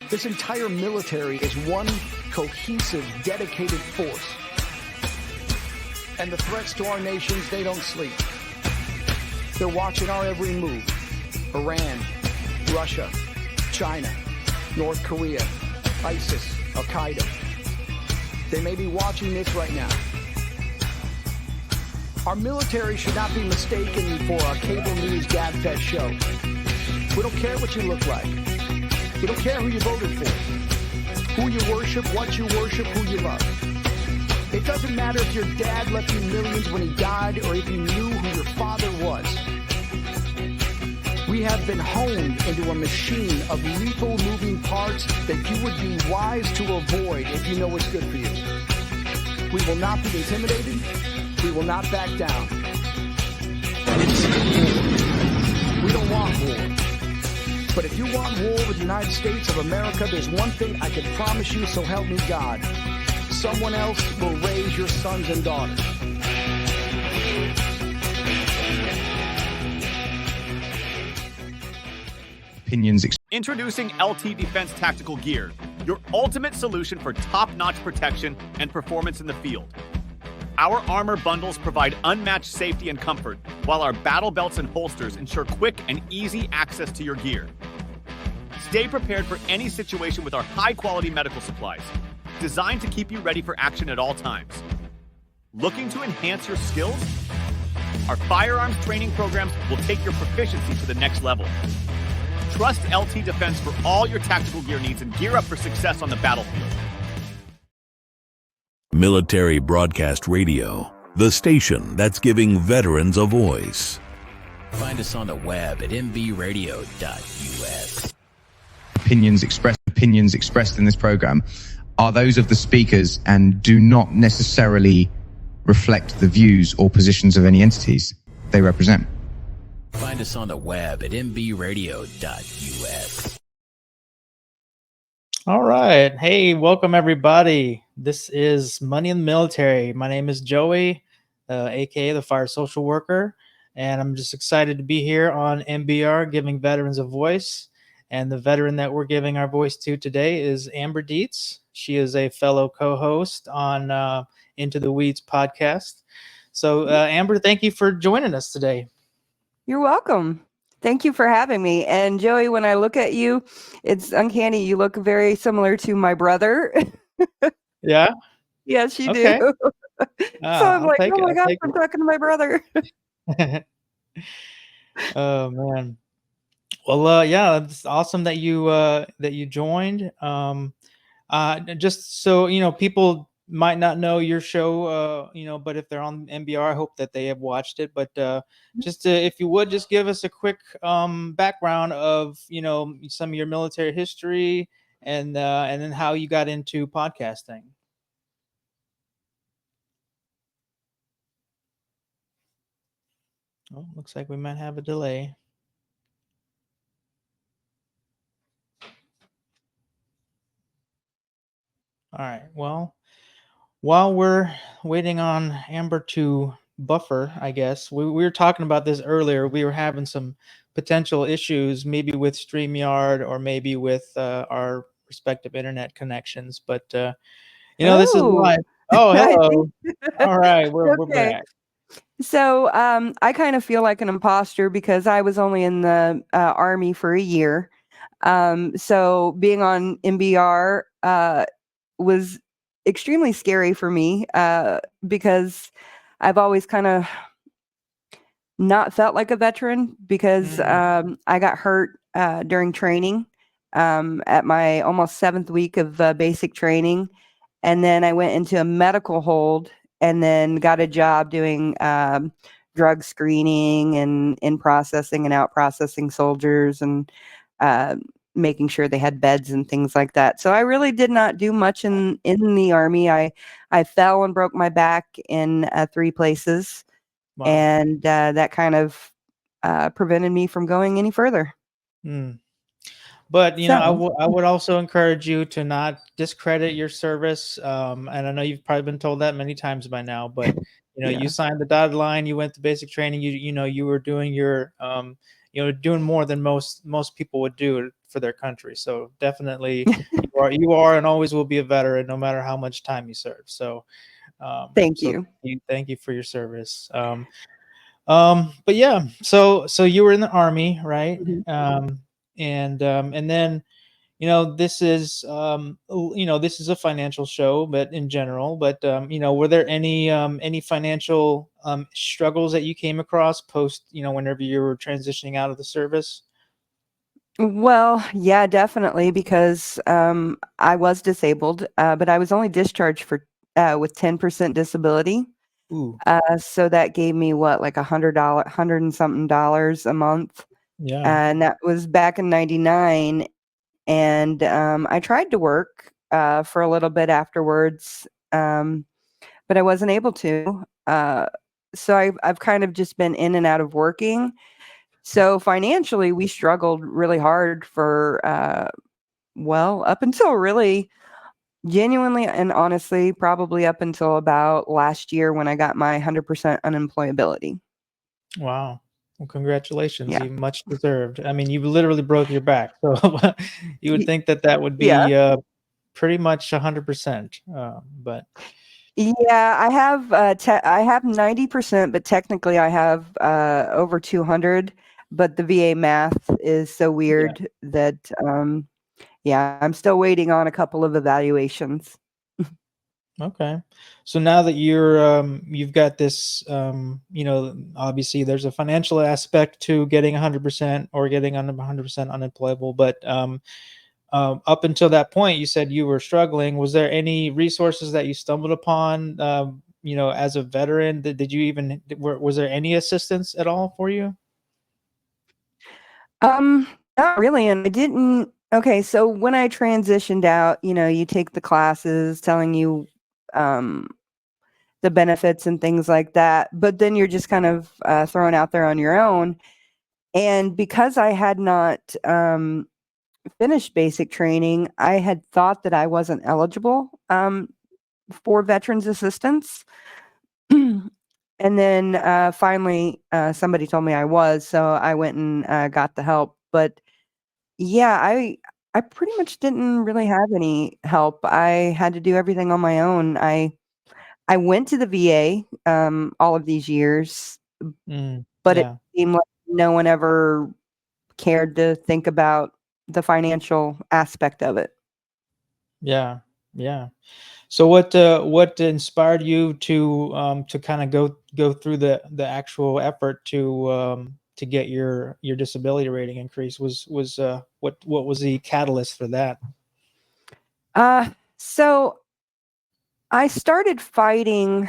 This entire military is one cohesive, dedicated force. And the threats to our nations, they don't sleep. They're watching our every move. Iran, Russia, China, North Korea, ISIS, Al-Qaeda. They may be watching this right now. Our military should not be mistaken for a cable news gabfest show. We don't care what you look like. We don't care who you voted for, who you worship, what you worship, who you love. It doesn't matter if your dad left you millions when he died or if you knew who your father was. We have been honed into a machine of lethal moving parts that you would be wise to avoid if you know what's good for you. We will not be intimidated. We will not back down. We don't want war. But if you want war with the United States of America, there's one thing I can promise you, so help me God. Someone else will raise your sons and daughters. Introducing LT Defense Tactical Gear, your ultimate solution for top-notch protection and performance in the field. Our armor bundles provide unmatched safety and comfort, while our battle belts and holsters ensure quick and easy access to your gear. Stay prepared for any situation with our high-quality medical supplies, designed to keep you ready for action at all times. Looking to enhance your skills? Our firearms training programs will take your proficiency to the next level. Trust LT Defense for all your tactical gear needs and gear up for success on the battlefield. Military Broadcast Radio, the station that's giving veterans a voice. Find us on the web at mbradio.us. Opinions expressed in this program are those of the speakers and do not necessarily reflect the views or positions of any entities they represent. Find us on the web at mbradio.us. All right. Hey, welcome everybody. This is Money in the Military. My name is Joey, aka the Fire Social Worker, and I'm just excited to be here on MBR giving veterans a voice. And the veteran that we're giving our voice to today is Amber Dietz. She is a fellow co-host on Into the Weeds podcast. So, Amber, thank you for joining us today. You're welcome. Thank you for having me. And Joey, when I look at you, it's uncanny. You look very similar to my brother. Yeah? Yes, you Okay. do. So I'm I'll like, take oh it. my I'll gosh, take I'm talking to my brother. Oh man. Well, yeah, it's awesome that you joined. Just so people might not know your show, but if they're on MBR, I hope that they have watched it. But if you would just give us a quick background of some of your military history and then how you got into podcasting. Oh, looks like we might have a delay. All right. Well, while we're waiting on Amber to buffer, I guess we were talking about this earlier. We were having some potential issues, maybe with StreamYard or maybe with our respective internet connections. But this is live. Oh, hello. All right, we're back. So I kind of feel like an imposter because I was only in the Army for a year. So being on MBR was extremely scary for me because I've always kind of not felt like a veteran because I got hurt during training at my almost 7th week of basic training. And then I went into a medical hold and then got a job doing drug screening and in processing and out processing soldiers and making sure they had beds and things like that. So I really did not do much in the Army. I fell and broke my back in 3 places. Wow. And that kind of prevented me from going any further. But I would also encourage you to not discredit your service. And I know you've probably been told that many times by now. But you signed the dotted line. You went to basic training. You were doing your doing more than most people would do for their country. So definitely you are and always will be a veteran, no matter how much time you serve. So Thank you. thank you for your service. But yeah, so you were in the Army, right? Mhm. And then this is this is a financial show, but in general, but were there any financial struggles that you came across post, whenever you were transitioning out of the service? Well, yeah, definitely, because I was disabled, but I was only discharged for with 10% disability. Ooh, So that gave me what, like $100 and something dollars a month, yeah. and that was back in '99. And I tried to work for a little bit afterwards, but I wasn't able to. So I've kind of just been in and out of working. So financially, we struggled really hard for well, up until really genuinely and honestly, probably up until about last year when I got my 100% unemployability. Wow. Well, congratulations. Yeah. You much deserved. I mean, you literally broke your back. So you would Y- think that would Yeah. be pretty much 100%. But Yeah, I have 90%, but technically I have over 200, but the VA math is so yeah. weird that yeah, I'm still waiting on a couple of evaluations. Okay. So now that you've got this, obviously there's a financial aspect to getting 100% or getting 100% unemployable, but up until that point, you said you were struggling. Was there any resources that you stumbled upon, as a veteran? Did you even, was there any assistance at all for you? Um, Not really, and I didn't. Okay, so when I transitioned out, you take the classes telling you um the benefits and things like that, but then you're just kind of thrown out there on your own. And because I had not finished basic training, I had thought that I wasn't eligible for veterans assistance. And then finally, somebody told me I was, so I went and got the help. But yeah, I pretty much didn't really have any help. I had to do everything on my own. I went to the VA all of these years, but it Yeah. seemed like no one ever cared to think about the financial aspect of it. Yeah. Yeah. So what inspired you to kind of go through the actual effort to get your disability rating increase? Was what was the catalyst for that? So I started fighting,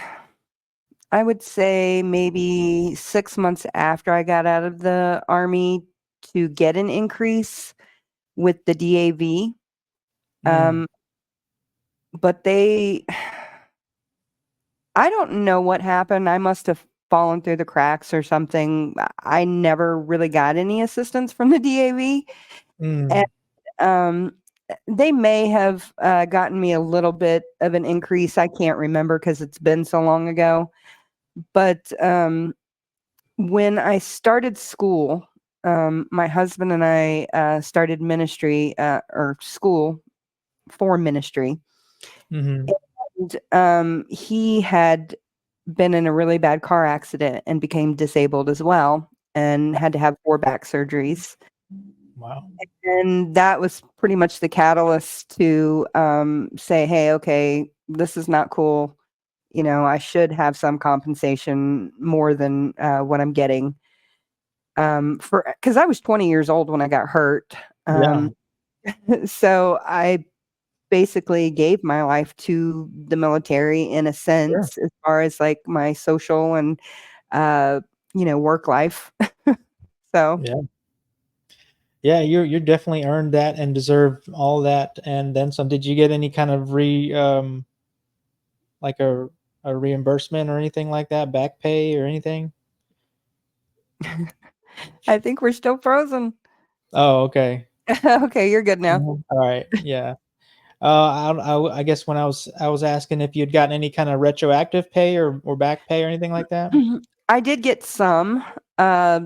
I would say maybe 6 months after I got out of the Army to get an increase with the DAV. Mm, Um, but I don't know what happened. I must have fallen through the cracks or something. I never really got any assistance from the DAV. And mm, um, they may have gotten me a little bit of an increase. I can't remember because it's been so long ago. But when I started school, my husband and I started ministry or school for ministry. mhm. And he had been in a really bad car accident and became disabled as well and had to have 4 back surgeries. Wow. And that was pretty much the catalyst to say, hey, okay, this is not cool. I should have some compensation more than what I'm getting. For because I was 20 years old when I got hurt. Yeah. So I basically gave my life to the military in a Sure. sense, as far as like my social and uh, work life. So Yeah. Yeah, you're definitely earned that and deserve all that and then some. Did you get any kind of like a reimbursement or anything like that, back pay or anything? I think we're still frozen. Oh, okay. Okay, you're good now. Mhm. All right. Yeah. I guess when I was asking if you'd gotten any kind of retroactive pay or back pay or anything like that. I did get some. Uh,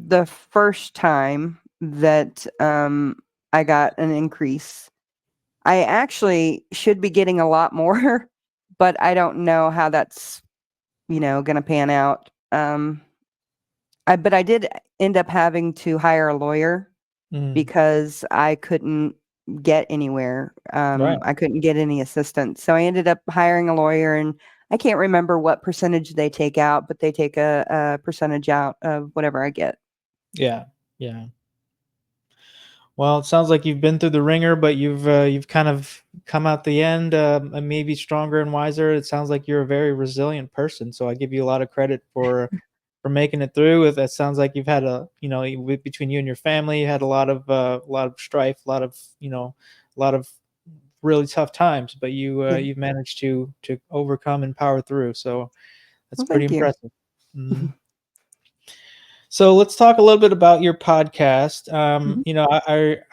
the first time that I got an increase. I actually should be getting a lot more, but I don't know how that's, going to pan out. But I did end up having to hire a lawyer because I couldn't get anywhere. Right. I couldn't get any assistance. So I ended up hiring a lawyer, and I can't remember what percentage they take out, but they take a percentage out of whatever I get. Yeah. Yeah. Well, it sounds like you've been through the ringer, but you've kind of come out the end, and maybe stronger and wiser. It sounds like you're a very resilient person, so I give you a lot of credit for making it through. It sounds like you've had between you and your family, you had a lot of strife, a lot of really tough times, but you've managed to overcome and power through. So that's Well, pretty thank you. impressive. Mhm. So let's talk a little bit about your podcast.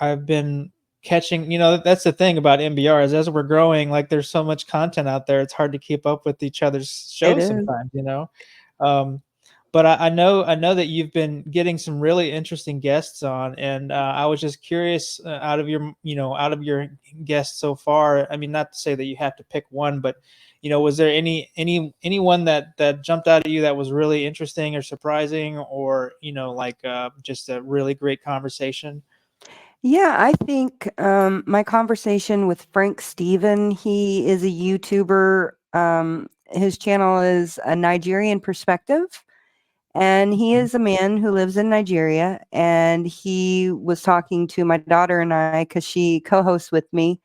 I've been catching. That's the thing about MBR is as we're growing, like there's so much content out there. It's hard to keep up with each other's It shows is. sometimes. But I know that you've been getting some really interesting guests on, and I was just curious out of your guests so far. I mean, not to say that you have to pick one, but was there anyone that jumped out at you that was really interesting or surprising, or just a really great conversation? Yeah, I think my conversation with Frank Steven, he is a YouTuber. His channel is a Nigerian perspective. And he is a man who lives in Nigeria. And he was talking to my daughter and I, because she co hosts with me,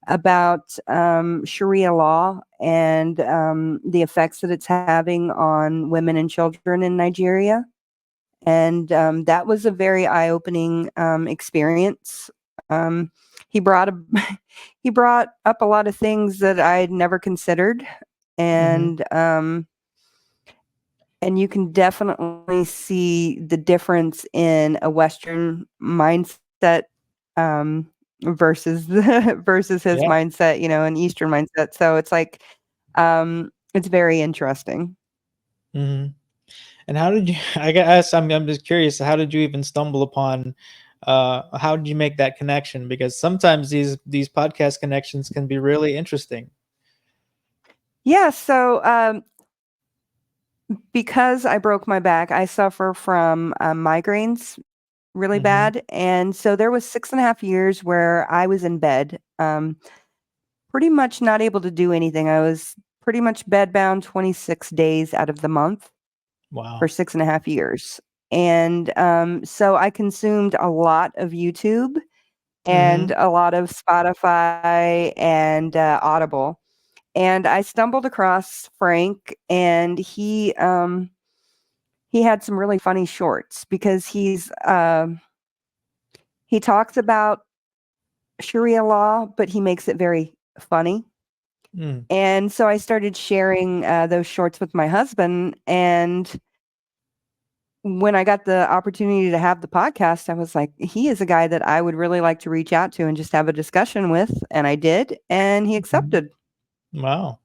about Sharia law and the effects that it's having on women and children in Nigeria. And that was a very eye-opening experience. He brought he brought up a lot of things that I'd never considered, and you can definitely see the difference in a Western mindset versus versus his Yeah. mindset, an Eastern mindset. So it's like it's very interesting. hmm And how did you? I guess I'm just curious. How did you even stumble upon? How did you make that connection? Because sometimes these podcast connections can be really interesting. Yeah. So because I broke my back, I suffer from migraines really hmm bad, and so there was 6.5 years where I was in bed, pretty much not able to do anything. I was pretty much bedbound 26 days out of the month for Wow. 6.5 years. And so I consumed a lot of YouTube and hmm a lot of Spotify and Audible. And I stumbled across Frank, and he had some really funny shorts because he talks about Sharia law, but he makes it very funny. Mm. And so I started sharing those shorts with my husband. And when I got the opportunity to have the podcast, I was like, he is a guy that I would really like to reach out to and just have a discussion with. And I did. And he Mhm. accepted. Wow,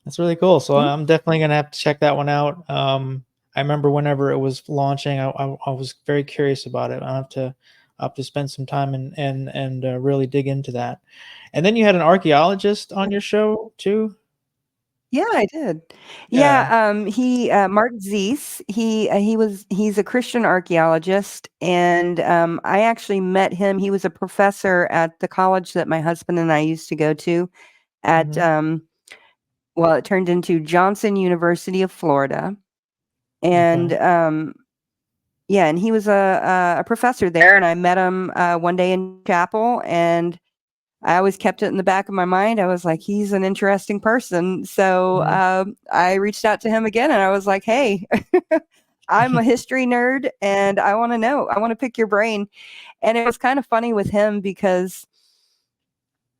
that's really cool. So Yeah. I'm definitely gonna have to check that one out. I remember whenever it was launching, I was very curious about it. I'll have to spend some time and really dig into that. And then you had an archaeologist on your show too. Yeah, I did. Yeah. Yeah, Mark Zies, he's a Christian archaeologist, and I actually met him. He was a professor at the college that my husband and I used to go to at hmm well, it turned into Johnson University of Florida. Okay. And yeah, and he was a professor there, and I met him one day in chapel, and I always kept it in the back of my mind. I was like, he's an interesting person. So Mhm. I reached out to him again, and I was like, hey, I'm a history nerd, and I want to know. I want to pick your brain. And it was kind of funny with him because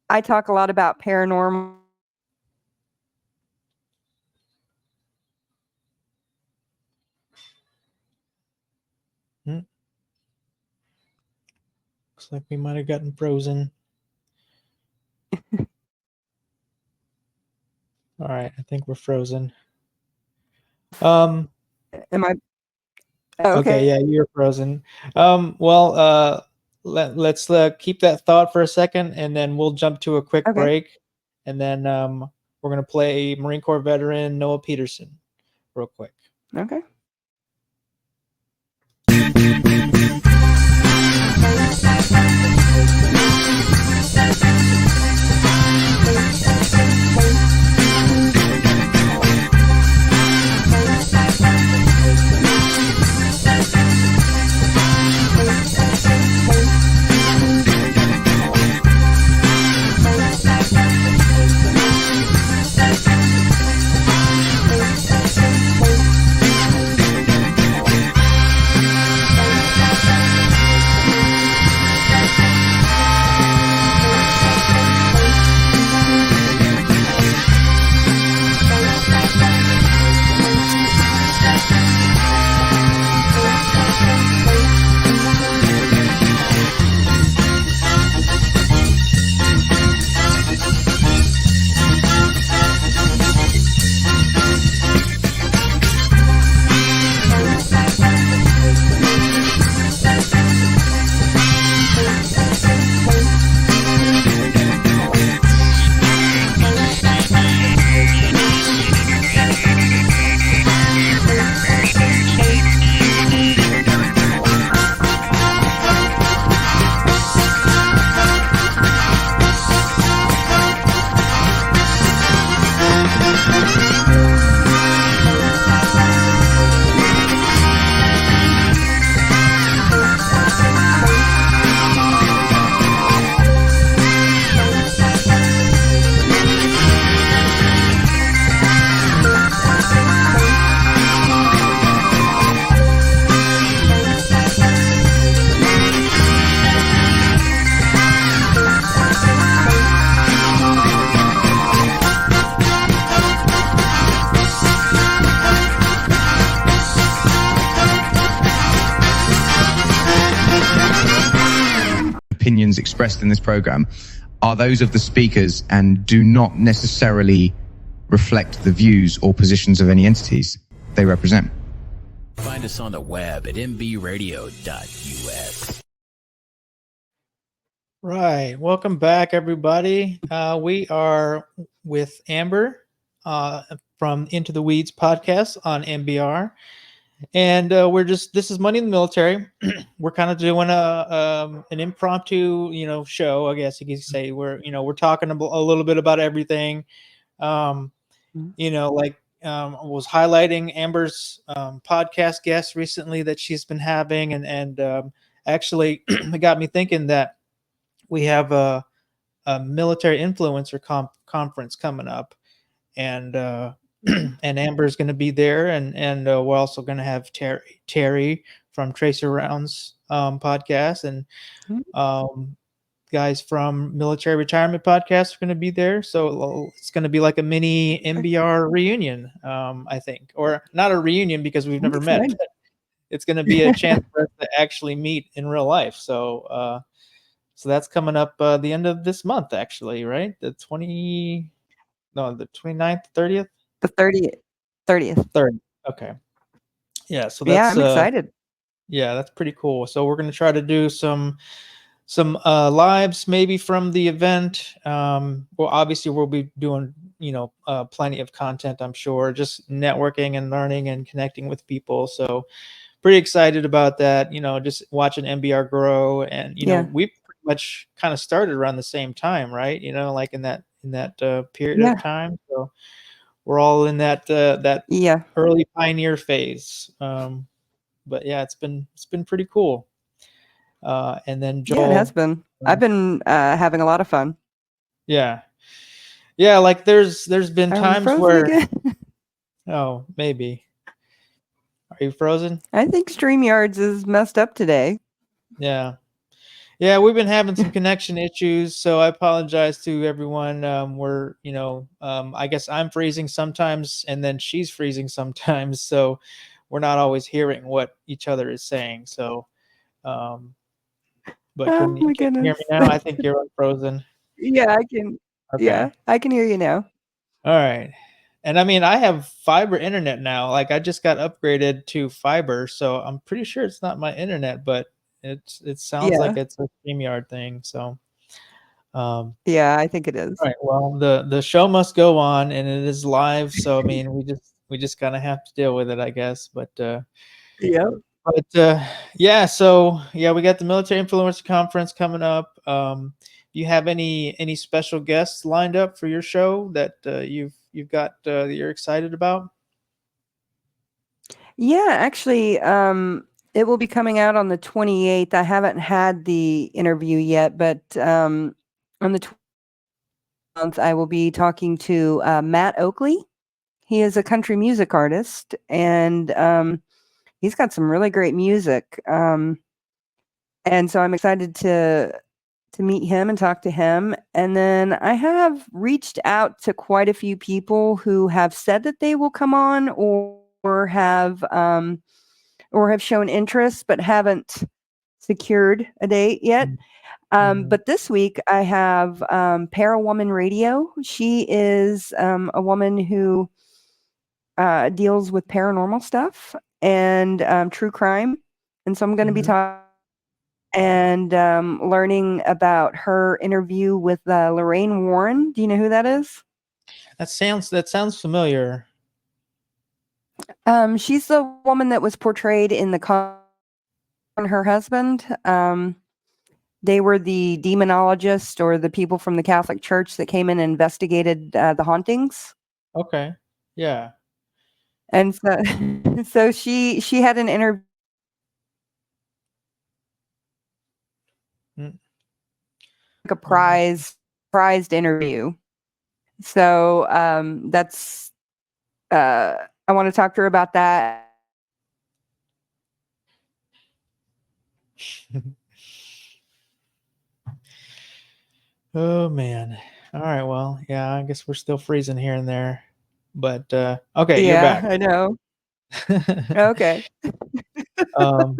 I talk a lot about paranormal. Mm. Looks like we might have gotten frozen. All right, I think we're frozen. Um, Am I? Oh, Okay, okay. yeah, you're frozen. Well, let's keep that thought for a second, and then we'll jump to a quick Okay. break, and then we're gonna play Marine Corps veteran Noah Peterson real quick. Okay. Opinions expressed in this program are those of the speakers and do not necessarily reflect the views or positions of any entities they represent. Find us on the web at mbradio.us. Right. Welcome back, everybody. We are with Amber from Into the Weeds podcast on MBR. And this is Money in the Military. We're kind of doing an impromptu, show, I guess you could say. We're talking a little bit about everything. I was highlighting Amber's podcast guest recently that she's been having, and actually it got me thinking that we have a military influencer conference coming up, and and Amber's going to be there, and we're also going to have Terry from Tracer Rounds podcast, and guys from Military Retirement Podcast are going to be there. So it's going to be like a mini MBR reunion, I think, or not a reunion because we've never met. But it's going to be a chance for us to actually meet in real life. So that's coming up the end of this month, actually, right? The 29th, 30th. The 30th. 30th. Okay. Yeah. So Yeah, that's I'm excited. yeah, that's pretty cool. So we're going to try to do some lives maybe from the event. Well, obviously we'll be doing, plenty of content, I'm sure, just networking and learning and connecting with people. So pretty excited about that, just watching MBR grow. And, we pretty much kind of started around the same time, right? Like in that period of time. So we're all in that early pioneer phase. But yeah, it's been pretty cool. And then Joel. Yeah, it has been. I've been having a lot of fun. Yeah. Like there's been times where. Again? Oh, maybe. Are you frozen? I think StreamYards is messed up today. Yeah. Yeah, we've been having some connection issues, so I apologize to everyone. I guess I'm freezing sometimes, and then she's freezing sometimes, so we're not always hearing what each other is saying. So, but can you hear me now? I think you're unfrozen. Yeah, I can. Okay. Yeah, I can hear you now. All right. And I mean, I have fiber internet now. Like I just got upgraded to fiber, so I'm pretty sure it's not my internet, but it sounds like Yeah. it's a StreamYard thing. So, um, Yeah, I think it is. all right. Well, the show must go on, and it is live. So I mean, we just kind of have to deal with it, I guess. Yeah. But yeah, so yeah, we got the Military Influencer Conference coming up. Do you have any special guests lined up for your show that you've got that you're excited about? Yeah, actually, it will be coming out on the 28th. I haven't had the interview yet, but on the 12th, I will be talking to Matt Oakley. He is a country music artist, and he's got some really great music. And so I'm excited to meet him and talk to him. And then I have reached out to quite a few people who have said that they will come on or have shown interest but haven't secured a date yet. Mhm. But this week I have Parawoman Radio. She is a woman who deals with paranormal stuff and true crime. And so I'm going to be Mhm. talking and learning about her interview with Lorraine Warren. Do you know who that is? That sounds familiar. She's the woman that was portrayed in her husband. They were the demonologists or the people from the Catholic Church that came in and investigated the hauntings. Okay. Yeah. And so, so she had an interview. Mm. Like a prized interview. So that's I want to talk to her about that. Oh man. All right. Well, yeah. I guess we're still freezing here and there, but okay, you're Yeah, back. I know. Okay. um,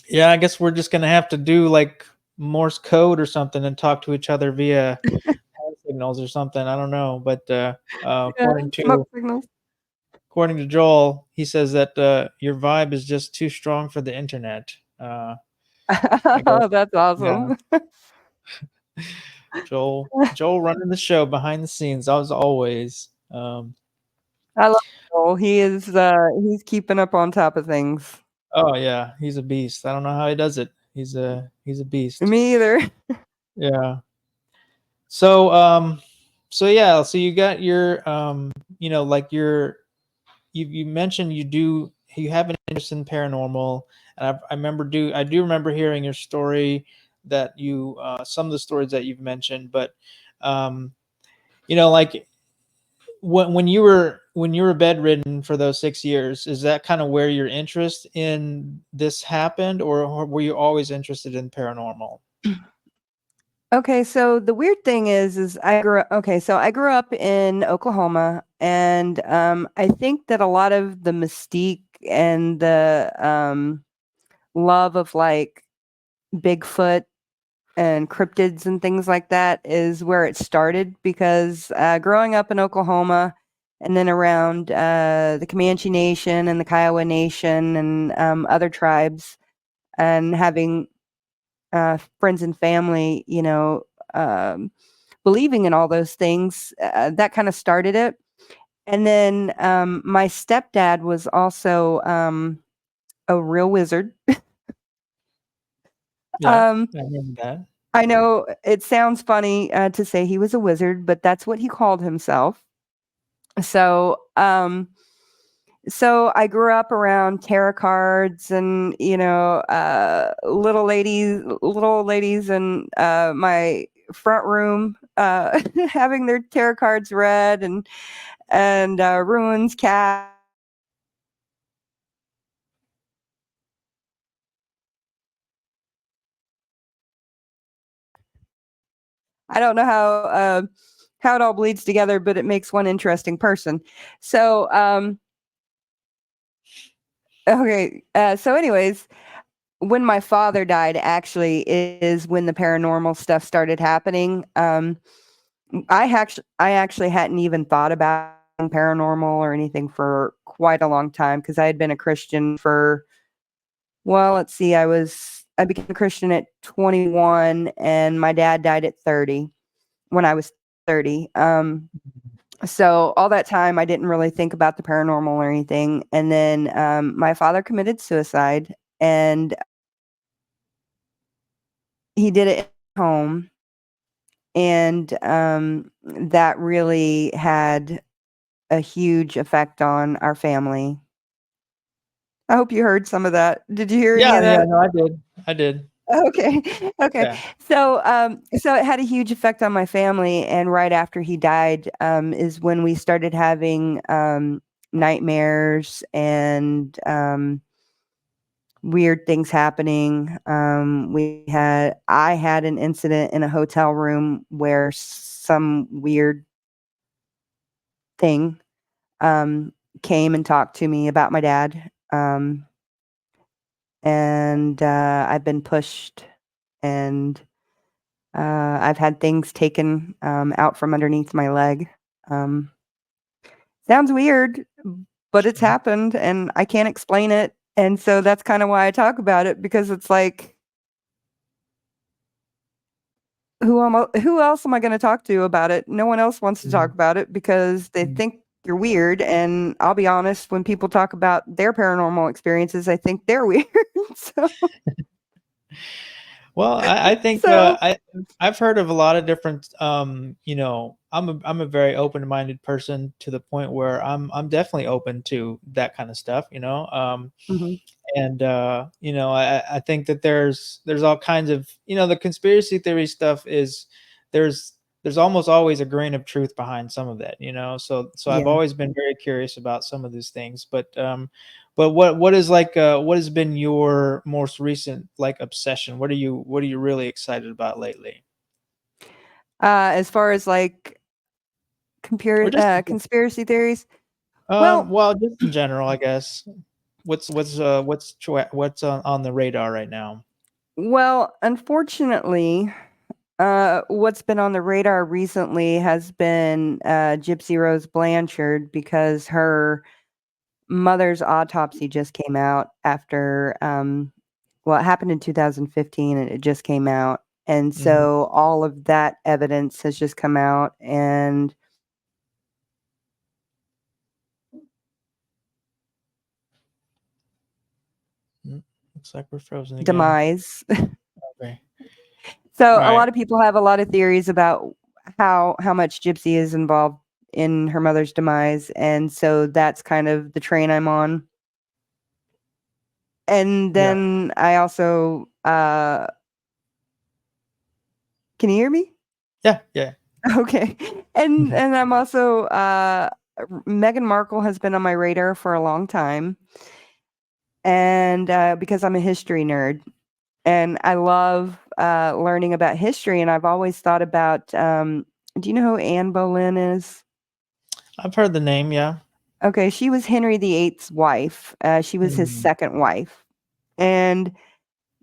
yeah. I guess we're just gonna have to do like Morse code or something and talk to each other via hand signals or something. I don't know, but Yeah, smoke signals. according to Joel, he says that your vibe is just too strong for the internet. I guess, Oh, that's yeah. awesome. Joel running the show behind the scenes as always. I love Joel. He is he's keeping up on top of things. Oh yeah, he's a beast. I don't know how he does it. He's a beast. Me either. Yeah. So so yeah, so you got your like you mentioned you have an interest in paranormal, and I do remember hearing your story that you some of the stories that you've mentioned, but um like when you were bedridden for those 6 years, is that kind of where your interest in this happened, or were you always interested in paranormal? Okay, so the weird thing is I grew up in Oklahoma, and I think that a lot of the mystique and the love of like Bigfoot and cryptids and things like that is where it started because growing up in Oklahoma and then around the Comanche Nation and the Kiowa Nation and other tribes and having friends and family, believing in all those things, that kind of started it. And then my stepdad was also a real wizard. Yeah, um, I remember that. I know it sounds funny to say he was a wizard, but that's what he called himself. So, so I grew up around tarot cards and little old ladies in my front room having their tarot cards read and runes cast. I don't know how it all bleeds together, but it makes one interesting person. So, okay. So, anyways, when my father died, actually, is when the paranormal stuff started happening. I actually hadn't even thought about paranormal or anything for quite a long time, because I had been a Christian for, well, let's see, I became a Christian at 21, and my dad died at 30 when I was 30. So all that time I didn't really think about the paranormal or anything. And then my father committed suicide, and he did it at home. And that really had a huge effect on our family. I hope you heard some of that. Did you hear any of that? Yeah, no, I did. Okay. Okay. Yeah. So it had a huge effect on my family. And right after he died, is when we started having nightmares and weird things happening. I had an incident in a hotel room where some weird thing came and talked to me about my dad. And I've been pushed, and I've had things taken out from underneath my leg. Sounds weird, but it's happened, and I can't explain it. And so that's kind of why I talk about it, because it's like, who else am I going to talk to about it? No one else wants to talk about it because they think you're weird. And I'll be honest, when people talk about their paranormal experiences, I think they're weird. So. Well, I think So- I've heard of a lot of different. You know, I'm a very open-minded person, to the point where I'm definitely open to that kind of stuff. You know, Mhm. and you know, I think that there's all kinds of, you know, the conspiracy theory stuff is there's almost always a grain of truth behind some of that. You know, so I've Yeah. always been very curious about some of these things, but what is like what has been your most recent like obsession? What are you really excited about lately? As far as like Or just conspiracy theories, well, well, just in general, I guess. What's on the radar right now? unfortunately, what's been on the radar recently has been Gypsy Rose Blanchard, because her mother's autopsy just came out after, well, it happened in 2015 and it just came out. And so all of that evidence has just come out, and Looks like we're frozen again. demise. Okay. So a Right. lot of people have a lot of theories about how much Gypsy is involved in her mother's demise, and so that's kind of the train I'm on. And Yeah. then I also can you hear me? Yeah. Yeah. Okay. And I'm also Meghan Markle has been on my radar for a long time. And because I'm a history nerd, and I love learning about history, and I've always thought about do you know who Anne Boleyn is? I've heard the name. Yeah. Okay, she was Henry VIII's wife. She was his second wife. And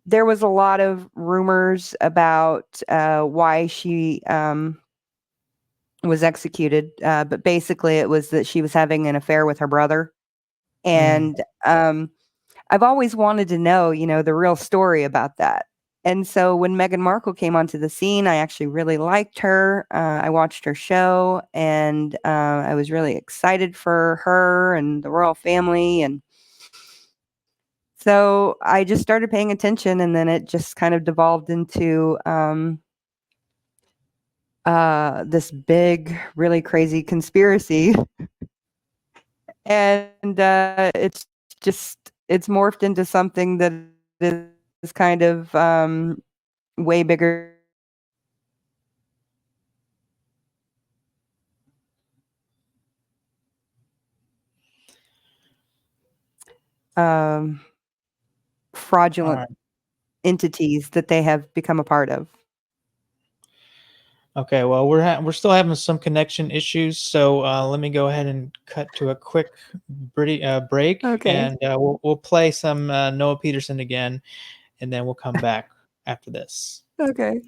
there was a lot of rumors about why she was executed. But basically, it was that she was having an affair with her brother. And I've always wanted to know, you know, the real story about that. And so when Meghan Markle came onto the scene, I actually really liked her. I watched her show, and I was really excited for her and the royal family. And so I just started paying attention, and then it just kind of devolved into this big, really crazy conspiracy. And it's morphed into something that is kind of way bigger. Fraudulent Alright. entities that they have become a part of. Okay. Well, we're still having some connection issues, so let me go ahead and cut to a quick break, Okay. and we'll play some Noah Peterson again, and then we'll come back after this. Okay.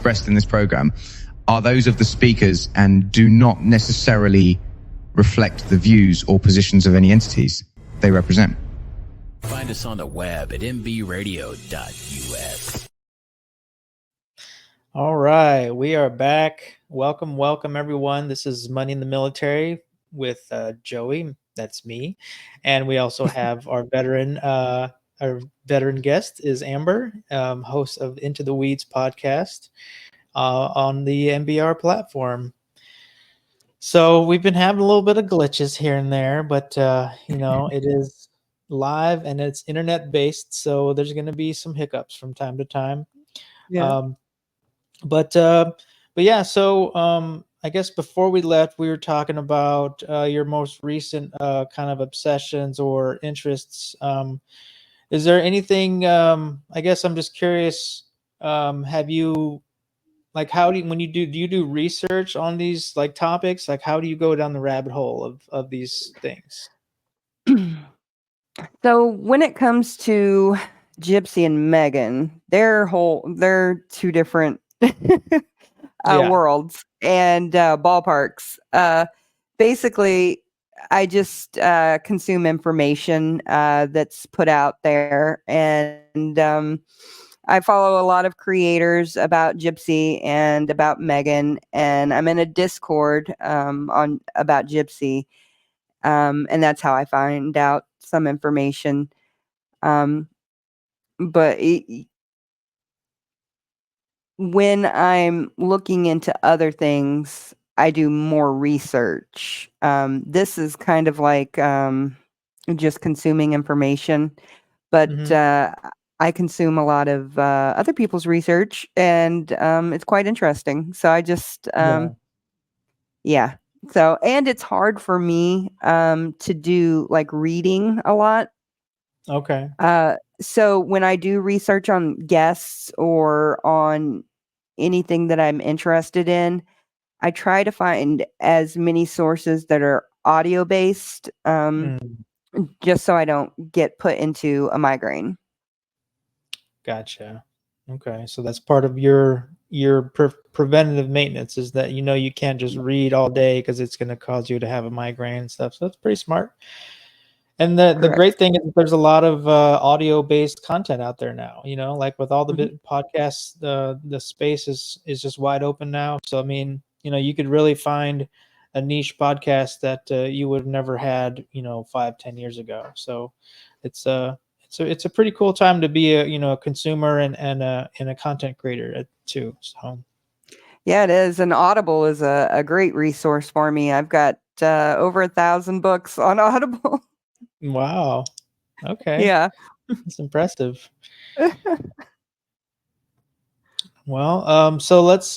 expressed in this program are those of the speakers and do not necessarily reflect the views or positions of any entities they represent. Find us on the web at mbradio.us. All right, we are back. Welcome, everyone. This is Money in the Military with Joey. That's me, and we also have our veteran guest is Amber, host of Into the Weeds podcast on the MBR platform. So we've been having a little bit of glitches here and there, but it is live and it's internet based, so there's going to be some hiccups from time to time. Yeah. But yeah, so I guess before we left, we were talking about your most recent kind of obsessions or interests. Is there anything? I guess I'm just curious. Have you, like, how do you, when you do you do research on these like topics? Like, how do you go down the rabbit hole of these things? So when it comes to Gypsy and Megan, they're two different Yeah. worlds and ballparks. Basically, I just consume information that's put out there, and I follow a lot of creators about Gypsy and about Megan, and I'm in a Discord on about Gypsy, and that's how I find out some information. But when I'm looking into other things, I do more research. This is kind of like just consuming information, but Mhm. I consume a lot of other people's research, and it's quite interesting. So I just, Yeah. yeah. So, and it's hard for me to do like reading a lot. Okay. So when I do research on guests or on anything that I'm interested in, I try to find as many sources that are audio based, Mm, just so I don't get put into a migraine. gotcha. Okay, so that's part of your preventative maintenance is that you can't just read all day because it's going to cause you to have a migraine and stuff. So that's pretty smart. And the Correct. great thing is that there's a lot of audio based content out there now. Like with all the Mhm. podcasts, the space is just wide open now. So I mean, you could really find a niche podcast that you would have never had, 5-10 years ago. So it's a pretty cool time to be a consumer and a content creator too. So Yeah, it is. And Audible is a great resource for me. I've got over 1,000 books on Audible. wow, okay, Yeah. that's impressive. Well, so let's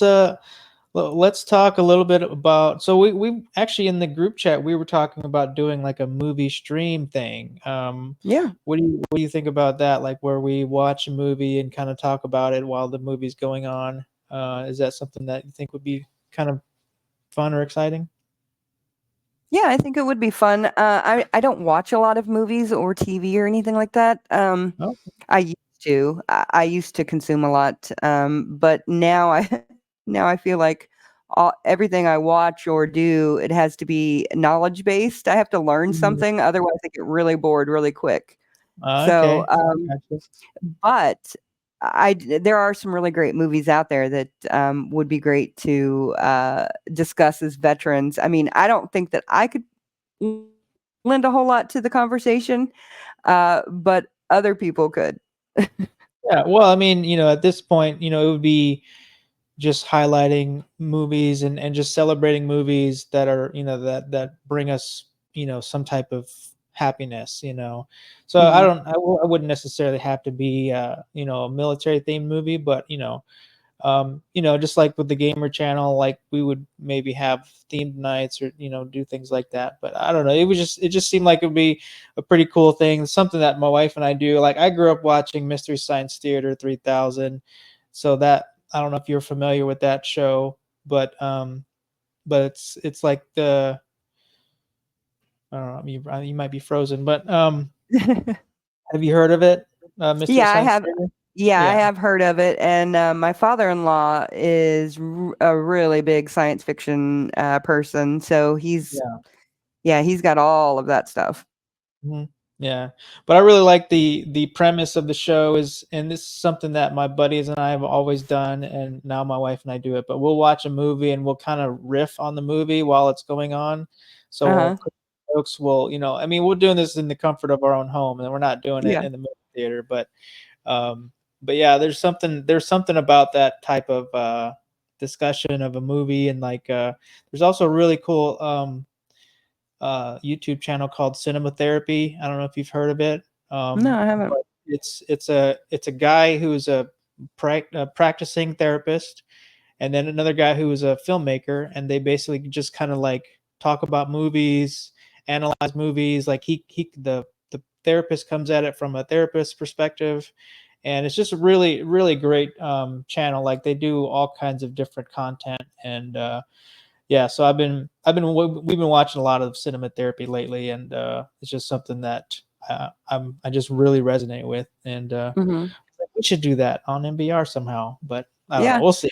talk a little bit about. So we actually in the group chat we were talking about doing like a movie stream thing. Yeah. What do you think about that? Like where we watch a movie and kind of talk about it while the movie's going on. Is that something that you think would be kind of fun or exciting? Yeah, I think it would be fun. I don't watch a lot of movies or TV or anything like that. Oh, I used to. I used to consume a lot, but now I now I feel like everything I watch or do, it has to be knowledge based. I have to learn mhm. something, otherwise I get really bored really quick. So, Okay. Gotcha. but there are some really great movies out there that would be great to discuss as veterans. I mean, I don't think that I could lend a whole lot to the conversation, but other people could. Yeah. Well, I mean, at this point, it would be just highlighting movies and just celebrating movies that are that bring us some type of happiness. So I Mhm. don't I wouldn't necessarily have to be a military themed movie, but just like with the gamer channel, like we would maybe have themed nights or do things like that. But I don't know, it just seemed like it would be a pretty cool thing, something that my wife and I do. Like I grew up watching Mystery Science Theater 3000, so that I don't know if you're familiar with that show, but it's like the I don't know, you might be frozen, but have you heard of it, Mystery Yeah, I Science have. Theater? Yeah, I Yeah. have heard of it, and my father-in-law is a really big science fiction person, so he's got all of that stuff. Mhm. Yeah, but I really like the premise of the show is, and this is something that my buddies and I have always done, and now my wife and I do it. But we'll watch a movie and we'll kind of riff on the movie while it's going on. So we'll Uh-huh. put jokes. We'll, I mean, we're doing this in the comfort of our own home, and we're not doing it Yeah. in the movie theater. Um, but yeah, there's something about that type of discussion of a movie, and like there's also a really cool YouTube channel called Cinema Therapy. I don't know if you've heard of it. No, I haven't. But it's a guy who's a practicing therapist, and then another guy who is a filmmaker, and they basically just kind of like talk about movies, analyze movies. Like the therapist comes at it from a therapist perspective, and it's just a really really great channel. Like they do all kinds of different content, and yeah, so we've been watching a lot of cinema therapy lately, and it's just something that I just really resonate with, and Mhm. we should do that on MBR somehow, but I don't know. Yeah. We'll see.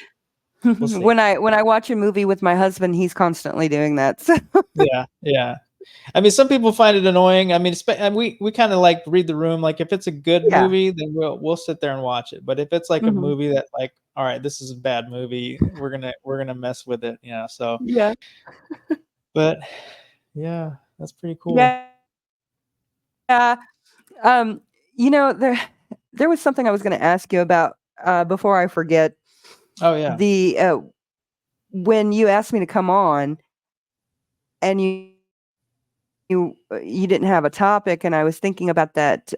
We'll see. When I watch a movie with my husband, he's constantly doing that. So Yeah, yeah. I mean, some people find it annoying. I mean, and we kind of like read the room. Like, if it's a good yeah. movie, then we'll sit there and watch it. But if it's like a Mhm. movie that like, all right, this is a bad movie, we're gonna mess with it. So, Yeah. but yeah, that's pretty cool. Yeah. Um, there was something I was going to ask you about before I forget. Oh yeah. The when you asked me to come on, and you didn't have a topic, and I was thinking about that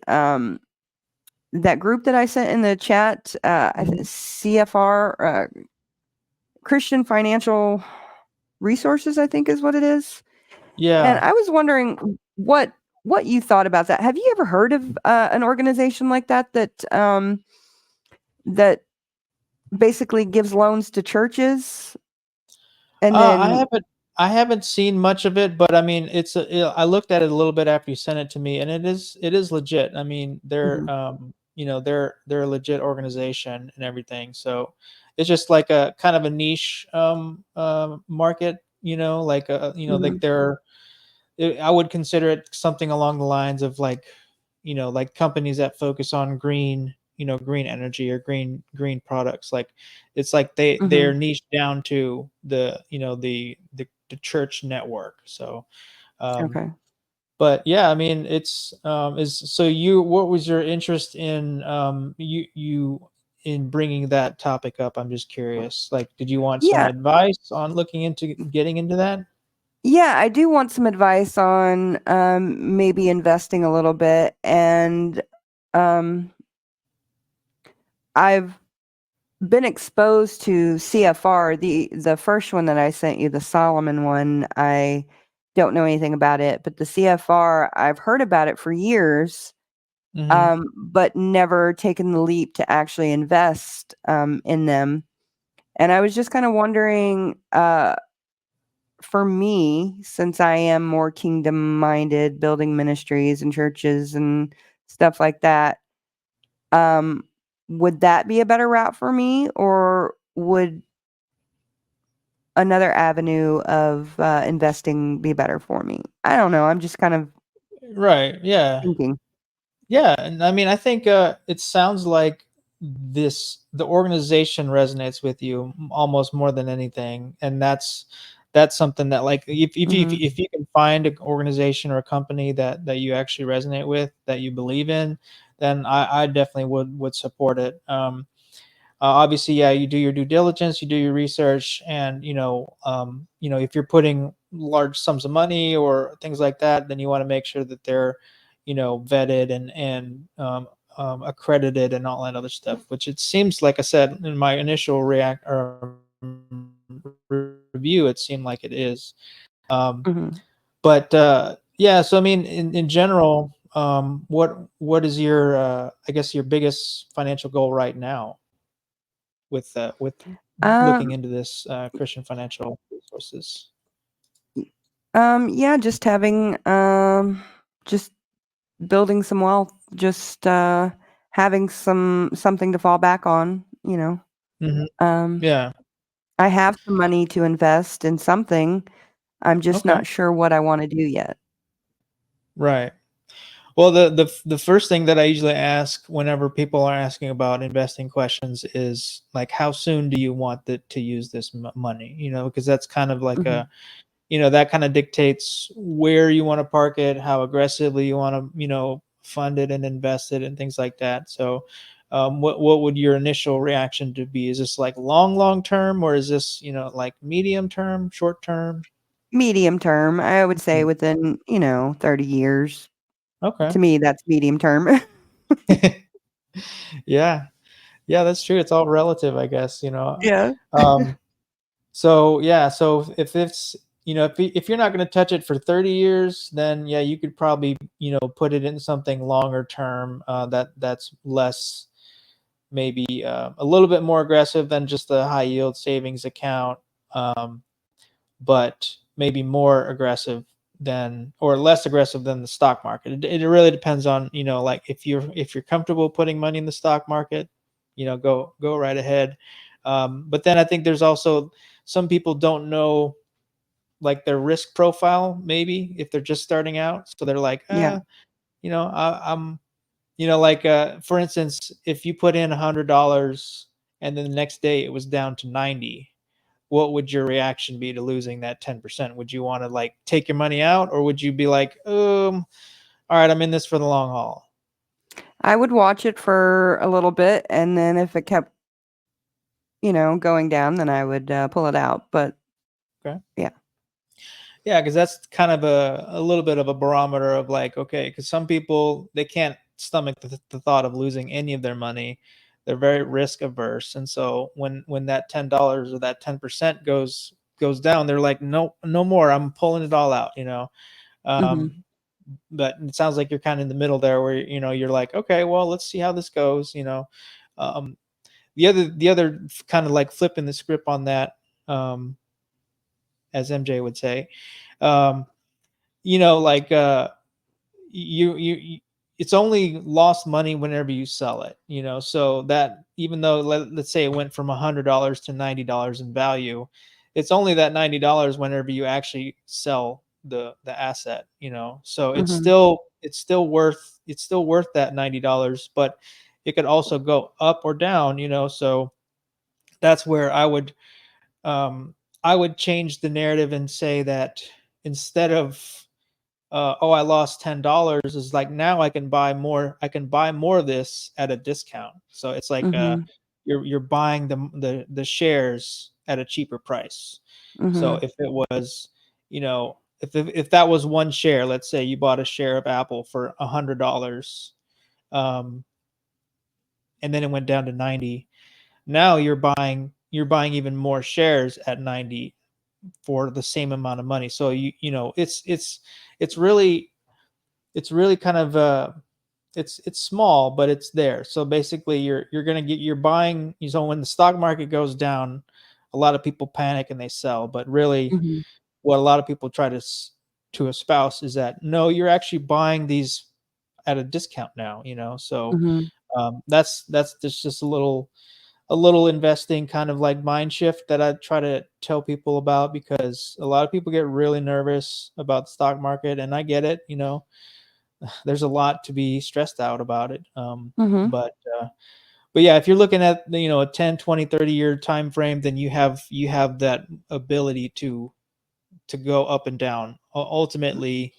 group that I sent in the chat, Mhm. CFR, Christian Financial Resources, I think is what it is. And Yeah. I was wondering what you thought about that. Have you ever heard of an organization like that basically gives loans to churches and I then haven't seen much of it, but I mean, I looked at it a little bit after you sent it to me, and it is legit. I mean, Mhm, they're a legit organization and everything. So it's just like a kind of a niche market, like mhm, I would consider it something along the lines of like, like companies that focus on green energy or green products. Like it's like they're mhm. niched down to the church network. So, um, Okay. but yeah, I mean, it's is so what was your interest in you in bringing that topic up? I'm just curious. Like, did you want some Yeah. advice on looking into getting into that? Yeah, I do want some advice on maybe investing a little bit, and um I've been exposed to CFR, the first one that I sent you, the Solomon one. I don't know anything about it, but the CFR, I've heard about it for years, Hmm. but never taken the leap to actually invest in them. And I was just kind of wondering, for me, since I am more kingdom minded, building ministries and churches and stuff like that, um, would that be a better route for me, or would another avenue of investing be better for me? I don't know. I'm just kind of Right. Yeah. thinking. Yeah, and I mean, I think it sounds like the organization resonates with you almost more than anything, and that's something that like Hmm. if you can find an organization or a company that you actually resonate with, that you believe in, then I definitely would support it. Obviously, yeah, you do your due diligence, you do your research, and if you're putting large sums of money or things like that, then you want to make sure that they're, vetted and accredited and all that other stuff. Which it seems like I said in my initial react or review, it seemed like it is. Um, Hmm. but yeah, so I mean, in general, what is your I guess your biggest financial goal right now with looking Um, into this Christian financial resources? yeah, just having, just building some wealth, just having something to fall back on, Mhm. Um, Yeah. I have some money to invest in something. I'm just Okay. not sure what I want to do yet. Right. Well, the first thing that I usually ask whenever people are asking about investing questions is like, how soon do you want to use this money? Because that's kind of like Mhm. that kind of dictates where you want to park it, how aggressively you want to, fund it and invest it and things like that. So, what would your initial reaction to be? Is this like long term, or is this, like medium term, short term? Medium term, I would say Mhm. within, 30 years. Okay. To me, that's medium term. Yeah. Yeah, that's true. It's all relative, I guess, Yeah. Um, so yeah, so if it's, if you're not going to touch it for 30 years, then yeah, you could probably, put it in something longer term, that's less, maybe a little bit more aggressive than just the high yield savings account, um, but maybe more aggressive than, or less aggressive than the stock market. It really depends on, like if you're comfortable putting money in the stock market, go right ahead. But then I think there's also some people don't know like their risk profile, maybe if they're just starting out. So they're like, Yeah. I'm, like for instance, if you put in $100 and then the next day it was down to 90, what would your reaction be to losing that 10%? Would you want to like take your money out, or would you be like, all right, I'm in this for the long haul? I would watch it for a little bit, and then if it kept, going down, then I would pull it out. But Okay. yeah. Yeah, because that's kind of a little bit of a barometer of like, okay, because some people, they can't stomach the thought of losing any of their money. They're very risk averse, and so when that $10 or that 10% goes down, they're like, no, no more. I'm pulling it all out. Mhm. Um, but it sounds like you're kind of in the middle there, where you're like, okay, well, let's see how this goes. Um, the other kind of like flipping the script on that, um, as MJ would say, um, like you it's only lost money whenever you sell it, so that even though let's say it went from $100 to $90 in value, it's only that $90 whenever you actually sell the asset, so it's Mhm. still worth that $90, but it could also go up or down, so that's where um I would change the narrative and say that instead of oh, I lost $10, is like, now I can buy more of this at a discount. So it's like Mhm. you're buying the shares at a cheaper price. So Mhm. if it was, if that was one share, let's say you bought a share of Apple for $100, um, and then it went down to 90. Now you're buying even more shares at 90 for the same amount of money. So it's really kind of it's small, but it's there. So basically you're buying, so when the stock market goes down, a lot of people panic and they sell, but really Mhm. what a lot of people try to espouse is that no, you're actually buying these at a discount now, so Mhm. that's just a little investing kind of like mind shift that I try to tell people about, because a lot of people get really nervous about the stock market, and I get it. There's a lot to be stressed out about it. Mhm. But yeah, if you're looking at a 10, 20, 30-year time frame, then you have that ability to go up and down. Ultimately,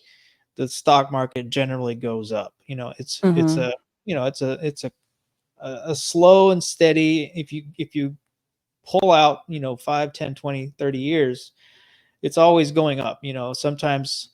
the stock market generally goes up. It's Mhm. a it's a slow and steady. If you pull out 5, 10, 20, 30 years, it's always going up. Sometimes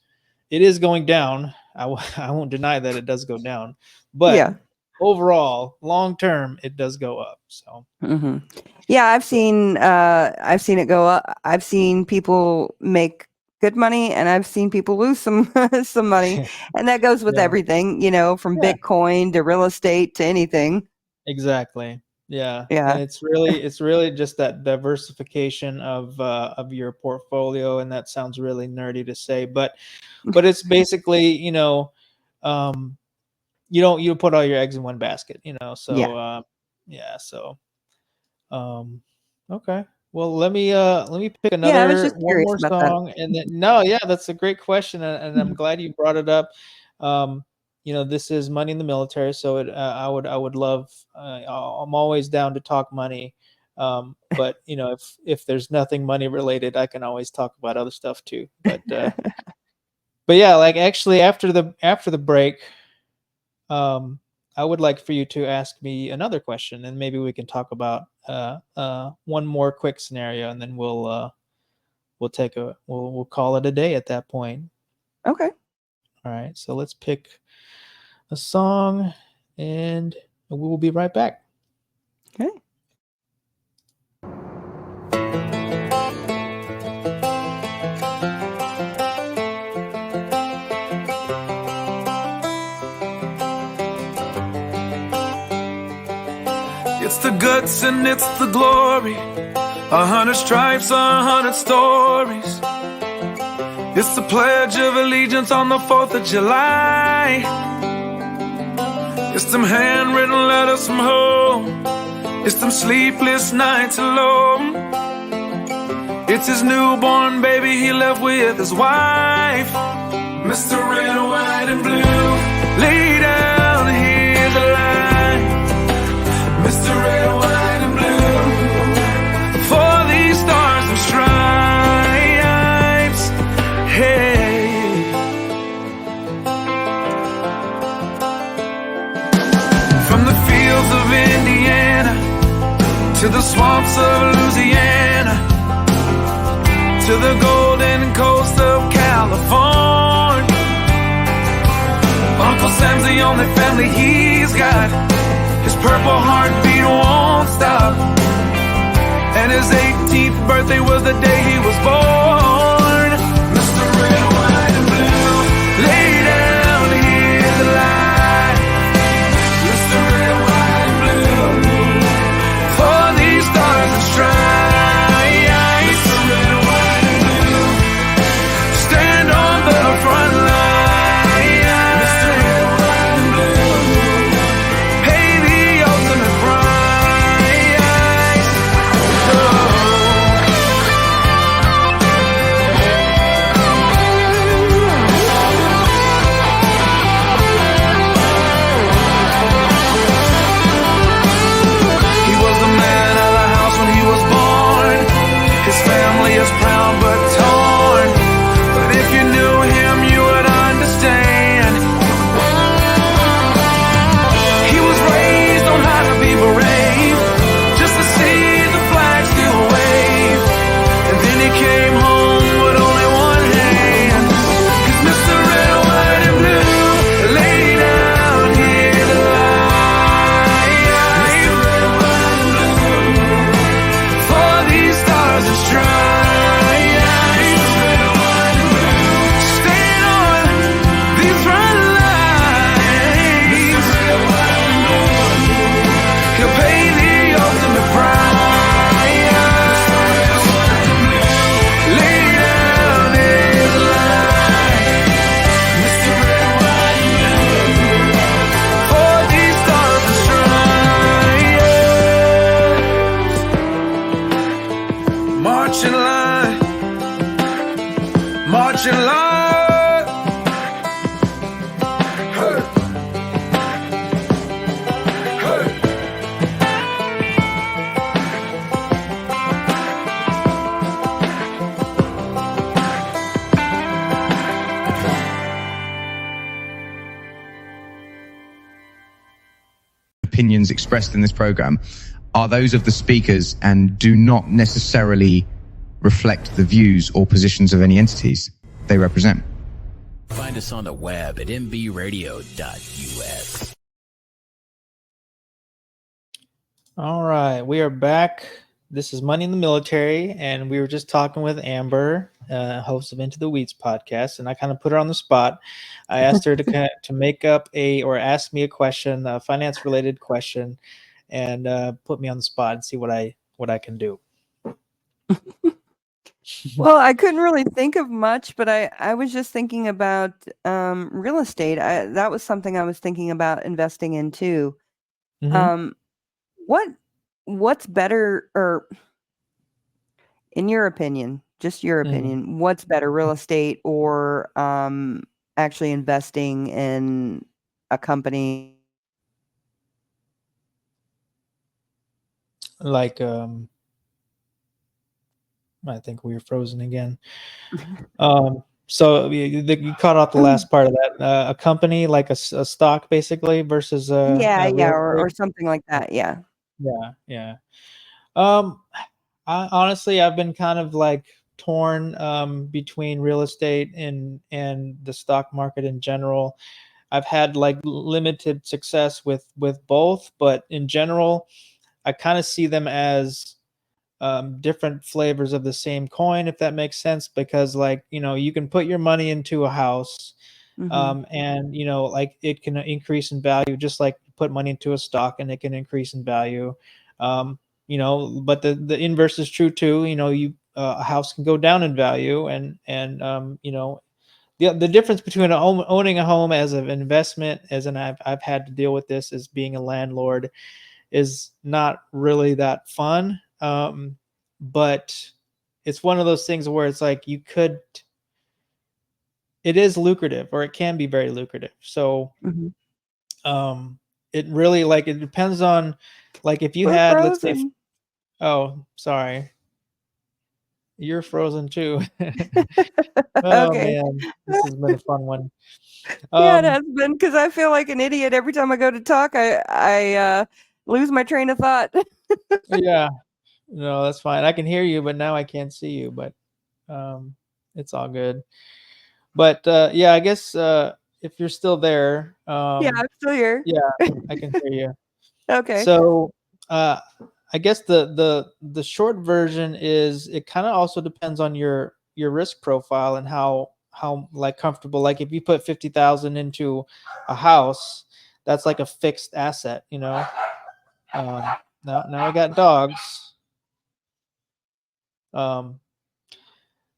it is going down. I won't deny that it does go down, but Yeah. overall, long term, it does go up. So, Mhm. Yeah, so I've seen it go up. I've seen people make good money, and I've seen people lose some some money, and that goes with yeah, everything, from yeah, Bitcoin to real estate to anything. exactly. Yeah, and Yeah. it's really just that diversification of your portfolio, and that sounds really nerdy to say, but it's basically um you don't put all your eggs in one basket, So Yeah. So okay. Well, let me pick Yeah, I was just one curious more about that. song, and then no, yeah, that's a great question, and I'm glad you brought it up. This is money in the military, so I would love. I'm always down to talk money, but if there's nothing money related, I can always talk about other stuff too. But yeah, like actually after the break, I would like for you to ask me another question, and maybe we can talk about one more quick scenario, and then we'll call it a day at that point. Okay. All right, so let's pick a song, and we will be right back. Okay. It's the guts and it's the glory. 100 stripes, 100 stories. It's the Pledge of Allegiance on the 4th of July. It's them handwritten letters from home. It's them sleepless nights alone. It's his newborn baby he left with his wife. Mr. Red, White, and Blue, lay down, hear the line. Mr. Red, White, and Blue, for these stars and stripes. Hey. From the fields of Indiana to the swamps of Louisiana to the golden coast of California, Uncle Sam's the only family he's got. His purple heartbeat won't stop, and his 18th birthday was the day he was born. Mr. Red, White, and Blue, lay down, hear the light. Mr. Red, White, and Blue, for these stars and stripes. Mr. Red, White, and Blue, stand on the front line. Mr. Red, White, and Blue, pay the ultimate price. Oh. He was the man of the house when he was born. His family is proud but torn. But if you knew him, you would understand. He was raised on how to be brave, just to see the flag still wave. And then he came home with only one hand. 'Cause Mr. Red, White, and Blue, lay down, hear the light. Mr. Red, White, and Blue, for these stars and stripes. Mr. Red, White, and Blue, stand on these front lines. Mr. Red, White, and Blue, he'll pay the ultimate price. Mr. Red, White, and Blue, lay down his life. Mr. Red, White, and Blue, for these stars and stripes. March in line, march in line. Hey. Hey. Opinions expressed in this program are those of the speakers and do not necessarily reflect the views or positions of any entities they represent. Find us on the web at mbradio.us. All right, we are back. This is Money in the Military, and we were just talking with Amber, host of Into the Weeds podcast, and I kind of put her on the spot. I asked her to make up or ask me a question, a finance-related question, and put me on the spot and see what I can do. Well, I couldn't really think of much, but I was just thinking about real estate. That was something I was thinking about investing in too. Mhm. Um, what what's better, or in your opinion, just your Mm. opinion, what's better, real estate or actually investing in a company? Like, I think we were frozen again. So you caught out the last part of that. A company like a stock, basically, versus Yeah, a yeah, real estate. or something like that. Yeah. Yeah, yeah. Um, honestly, I've been kind of like torn between real estate and the stock market in general. I've had like limited success with both, but in general, I kind of see them as different flavors of the same coin, if that makes sense. Because, like, you can put your money into a house, Hmm. and like it can increase in value, just like you put money into a stock and it can increase in value. But the inverse is true too. A house can go down in value, and the difference between owning a home as an investment, I've had to deal with this as being a landlord, is not really that fun. But it's one of those things where it's like it is lucrative, or it can be very lucrative. So Hmm. um, it really, like, it depends on, like, if you We're had, let's say, frozen. oh, sorry, you're frozen too. Oh Okay. man, this has been a fun one. Yeah, it Um, has been, because I feel like an idiot every time I go to talk. I lose my train of thought. yeah, no, that's fine. I can hear you, but now I can't see you. But um, it's all good. But yeah, I guess if you're still there, Yeah, I'm still here. yeah, I can hear you. Okay. So uh, I guess the short version is, it kind of also depends on your risk profile and how like comfortable. Like, if you put 50,000 into a house, that's like a fixed asset. Um, now I got dogs. Um,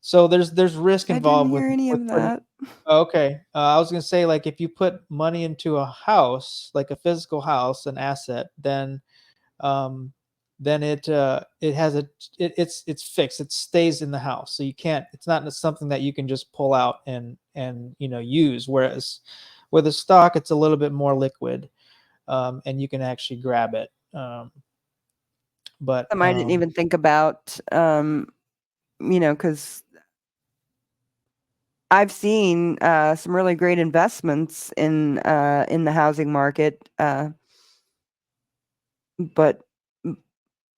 so there's risk I didn't involved with hear any with of putting. that. Okay, I was gonna say, like, if you put money into a house, like a physical house, an asset, um, then it has it's fixed. It stays in the house, so you can't. It's not something that you can just pull out and use. Whereas with a stock, it's a little bit more liquid, and you can actually grab it. But I didn't even think about, because I've seen some really great investments in the housing market. But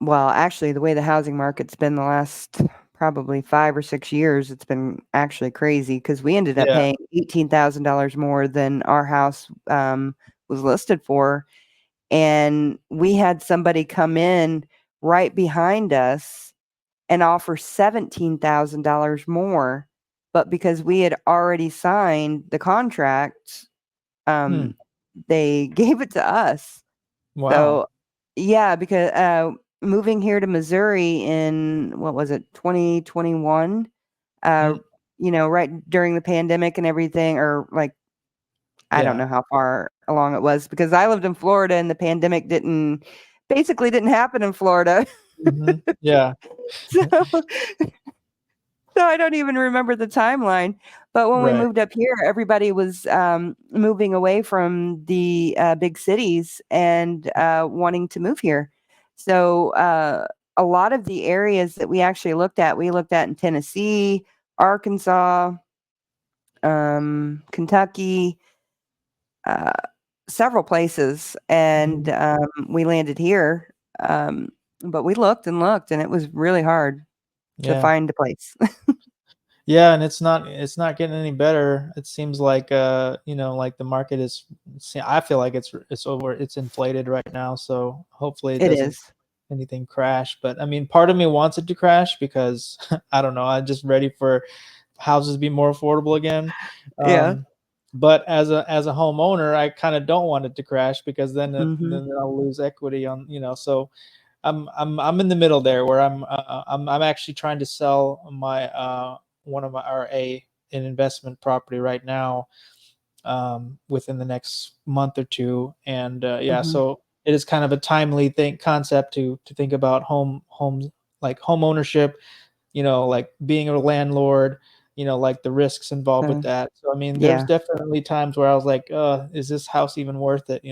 well, actually, the way the housing market's been the last probably 5 or 6 years, it's been actually crazy, because we ended up yeah, paying $18,000 more than our house was listed for. And we had somebody come in right behind us and offer $17,000 more. But because we had already signed the contract, hmm, um, they gave it to us. wow, So, yeah, because moving here to Missouri in, what was it, 2021, uh, hmm, right during the pandemic and everything, or like, I don't yeah, know how far along it was, because I lived in Florida and the pandemic basically didn't happen in Florida. yeah, So, so I don't even remember the timeline. But when we right, moved up here, everybody was moving away from the big cities and wanting to move here. So a lot of the areas that we looked at in Tennessee, Arkansas, Kentucky, uh, several places, and mhm, we landed here. But we looked and looked, and it was really hard to yeah. find a place. Yeah, and it's not getting any better. It seems like like the market I feel like it's inflated right now, so hopefully it It doesn't is. anything crash. But I mean, part of me wants it to crash because I don't know, I'm just ready for houses to be more affordable again. Yeah. But as a homeowner, I kind of don't want it to crash, because then Mhm. then I'll lose equity on, so I'm in the middle there where I'm actually trying to sell my one of my an investment property right now within the next month or two, and so it is kind of a timely concept to think about homes like home ownership, like being a landlord, like the risks involved with that. So I mean, there's definitely times where I was like, is this house even worth it?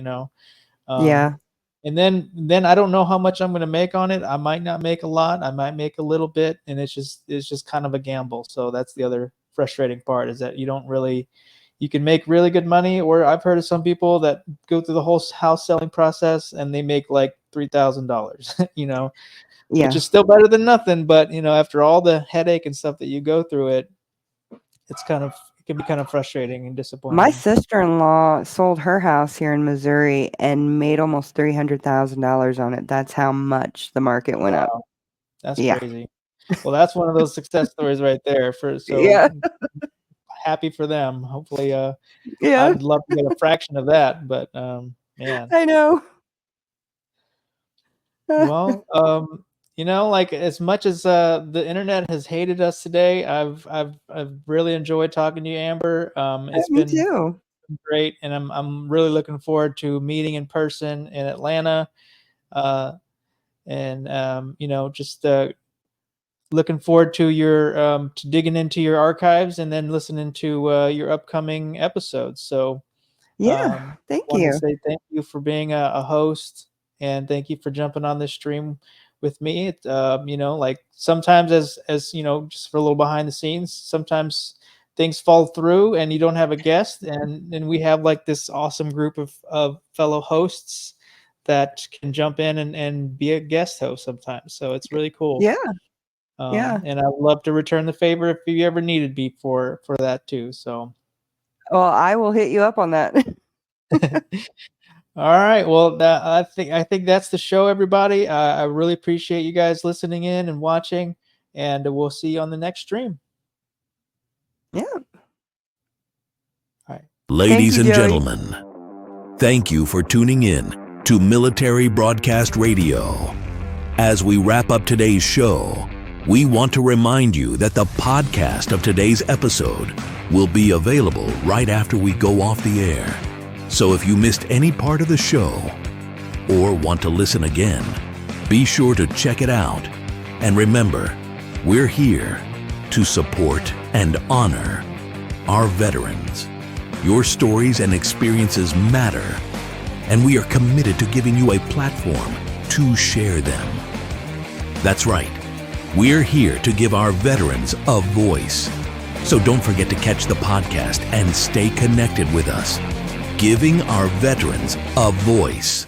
And then I don't know how much I'm going to make on it. I might not make a lot. I might make a little bit, and it's just kind of a gamble. So that's the other frustrating part, is that you can make really good money, or I've heard of some people that go through the whole house selling process and they make like $3,000, which is still better than nothing. But, after all the headache and stuff that you go through it can be kind of frustrating and disappointing. My sister-in-law sold her house here in Missouri and made almost $300,000 on it. That's how much the market went up. That's crazy. Well, that's one of those success stories right there. Happy for them. Hopefully, I'd love to get a fraction of that, but man, I know. Well, like as much as the internet has hated us today, I've really enjoyed talking to you, Amber. It's Me been too. great, and I'm really looking forward to meeting in person in Atlanta, and just looking forward to your to digging into your archives and then listening to your upcoming episodes. So thank wanted you. to say thank you for being a host, and thank you for jumping on this stream with me. It, like sometimes as just for a little behind the scenes, sometimes things fall through and you don't have a guest, and we have like this awesome group of fellow hosts that can jump in and be a guest host sometimes. So it's really cool. And I would love to return the favor if you ever needed me for that too. So, well, I will hit you up on that. All right. Well, I think that's the show, everybody. I really appreciate you guys listening in and watching, and we'll see you on the next stream. Yeah. All right. Ladies Thank you, and Joey. gentlemen, thank you for tuning in to Military Broadcast Radio. As we wrap up today's show, we want to remind you that the podcast of today's episode will be available right after we go off the air. So if you missed any part of the show or want to listen again, be sure to check it out. And remember, we're here to support and honor our veterans. Your stories and experiences matter, and we are committed to giving you a platform to share them. That's right. We're here to give our veterans a voice. So don't forget to catch the podcast and stay connected with us. Giving our veterans a voice.